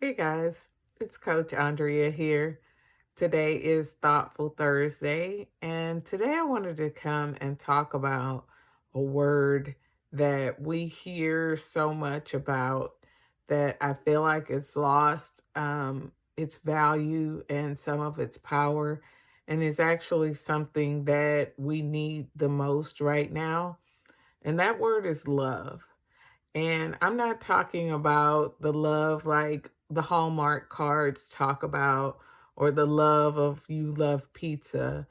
Hey guys, it's Coach Andrea here. Today is Thoughtful Thursday, and today I wanted to come and talk about a word that we hear so much about that I feel like it's lost its value and some of its power, and is actually something that we need the most right now. And that word is love. And I'm not talking about the love like the Hallmark cards talk about, or the love of you love pizza.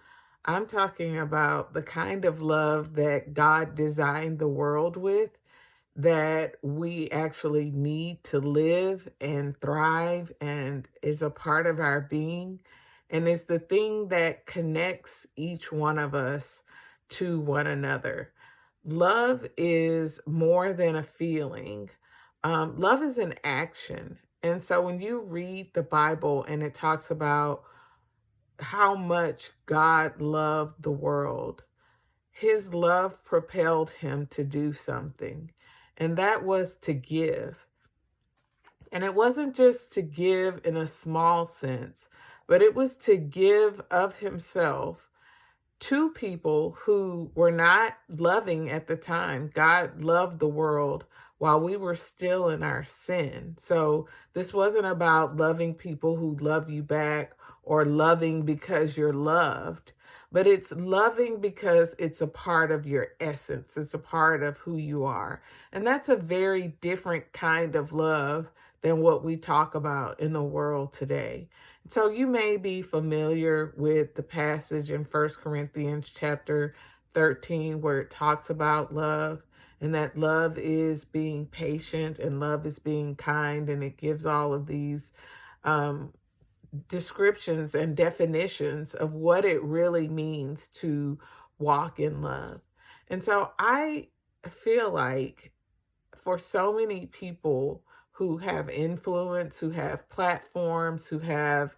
I'm talking about the kind of love that God designed the world with, that we actually need to live and thrive and is a part of our being. And is the thing that connects each one of us to one another. Love is more than a feeling. Love is an action. And so when you read the Bible and it talks about how much God loved the world, his love propelled him to do something. And that was to give. And it wasn't just to give in a small sense, but it was to give of himself to people who were not loving at the time. God loved the world while we were still in our sin. So this wasn't about loving people who love you back or loving because you're loved, but it's loving because it's a part of your essence. It's a part of who you are. And that's a very different kind of love than what we talk about in the world today. So you may be familiar with the passage in 1 Corinthians chapter 13 where it talks about love, and that love is being patient and love is being kind, and it gives all of these descriptions and definitions of what it really means to walk in love. And so I feel like for so many people who have influence, who have platforms, who have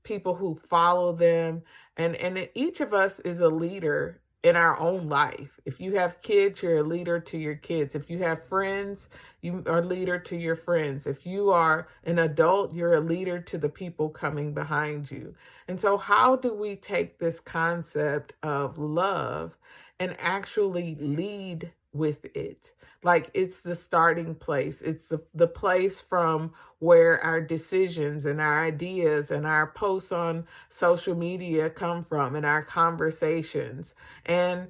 people who follow them, and each of us is a leader in our own life. If you have kids, you're a leader to your kids. If you have friends, you are a leader to your friends. If you are an adult, you're a leader to the people coming behind you. And so how do we take this concept of love and actually lead with it? Like, it's the starting place. It's the place from where our decisions and our ideas and our posts on social media come from, and our conversations. And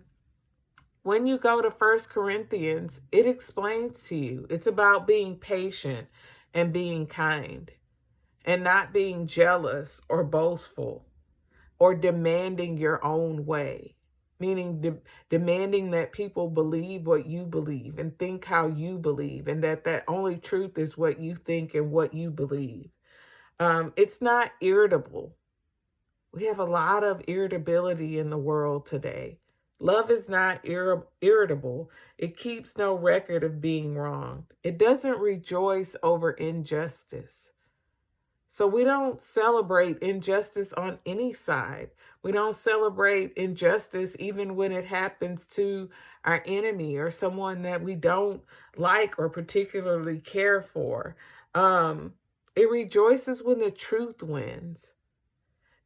when you go to 1 Corinthians, it explains to you. It's about being patient and being kind and not being jealous or boastful or demanding your own way. Meaning demanding that people believe what you believe and think how you believe, and that only truth is what you think and what you believe. It's not irritable. We have a lot of irritability in the world today. Love is not irritable. It keeps no record of being wronged. It doesn't rejoice over injustice. So we don't celebrate injustice on any side. We don't celebrate injustice even when it happens to our enemy or someone that we don't like or particularly care for. It rejoices when the truth wins.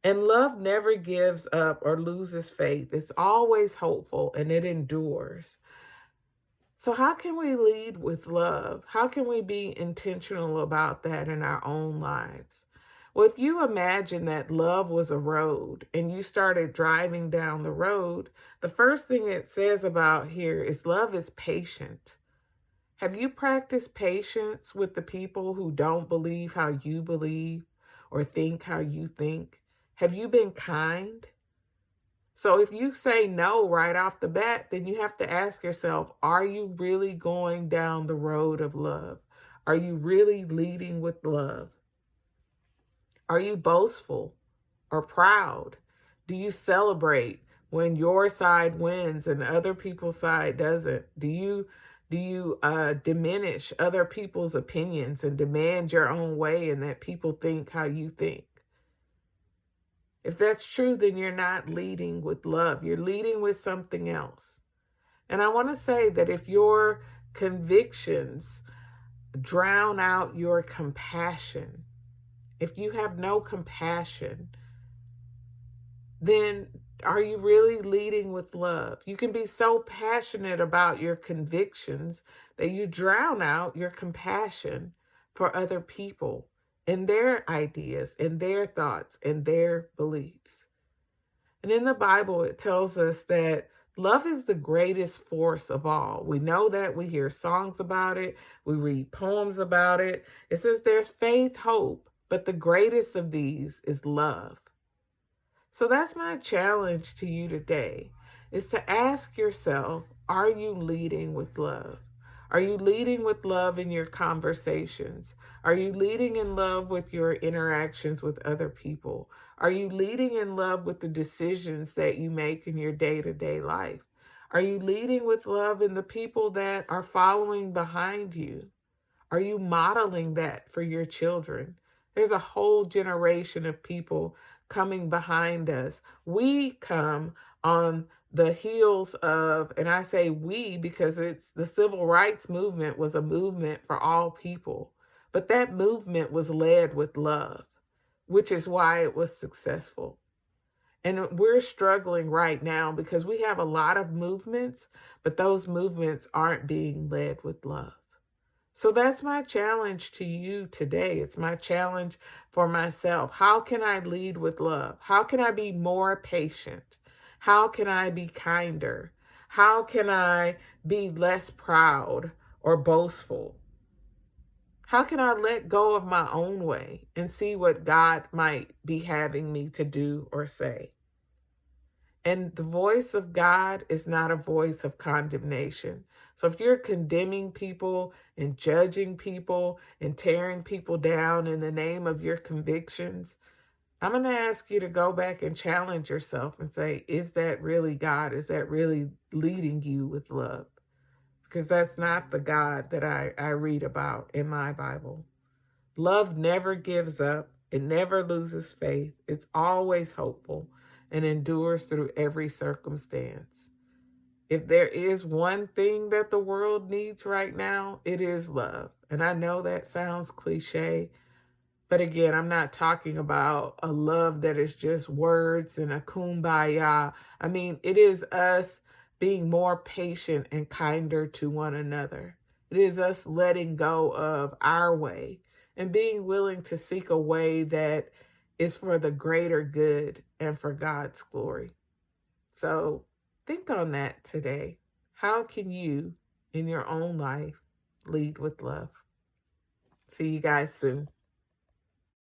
And love never gives up or loses faith. It's always hopeful and it endures. So how can we lead with love? How can we be intentional about that in our own lives? Well, if you imagine that love was a road and you started driving down the road, the first thing it says about here is love is patient. Have you practiced patience with the people who don't believe how you believe or think how you think? Have you been kind? So if you say no right off the bat, then you have to ask yourself, are you really going down the road of love? Are you really leading with love? Are you boastful or proud? Do you celebrate when your side wins and other people's side doesn't? Do you diminish other people's opinions and demand your own way and that people think how you think? If that's true, then you're not leading with love. You're leading with something else. And I want to say that if your convictions drown out your compassion, if you have no compassion, then are you really leading with love? You can be so passionate about your convictions that you drown out your compassion for other people and their ideas and their thoughts and their beliefs. And in the Bible, it tells us that love is the greatest force of all. We know that. We hear songs about it. We read poems about it. It says there's faith, hope, but the greatest of these is love. So that's my challenge to you today, is to ask yourself, are you leading with love? Are you leading with love in your conversations? Are you leading in love with your interactions with other people? Are you leading in love with the decisions that you make in your day-to-day life? Are you leading with love in the people that are following behind you? Are you modeling that for your children? There's a whole generation of people coming behind us. We come on the heels of, and I say we because it's the civil rights movement was a movement for all people, but that movement was led with love, which is why it was successful. And we're struggling right now because we have a lot of movements, but those movements aren't being led with love. So that's my challenge to you today. It's my challenge for myself. How can I lead with love? How can I be more patient? How can I be kinder? How can I be less proud or boastful? How can I let go of my own way and see what God might be having me to do or say? And the voice of God is not a voice of condemnation. So if you're condemning people and judging people and tearing people down in the name of your convictions, I'm going to ask you to go back and challenge yourself and say, is that really God? Is that really leading you with love? Because that's not the God that I read about in my Bible. Love never gives up. It never loses faith. It's always hopeful and endures through every circumstance. If there is one thing that the world needs right now, it is love. And I know that sounds cliche, but again, I'm not talking about a love that is just words and a kumbaya. I mean, it is us being more patient and kinder to one another. It is us letting go of our way and being willing to seek a way that is for the greater good and for God's glory. So think on that today. How can you, in your own life, lead with love? See you guys soon.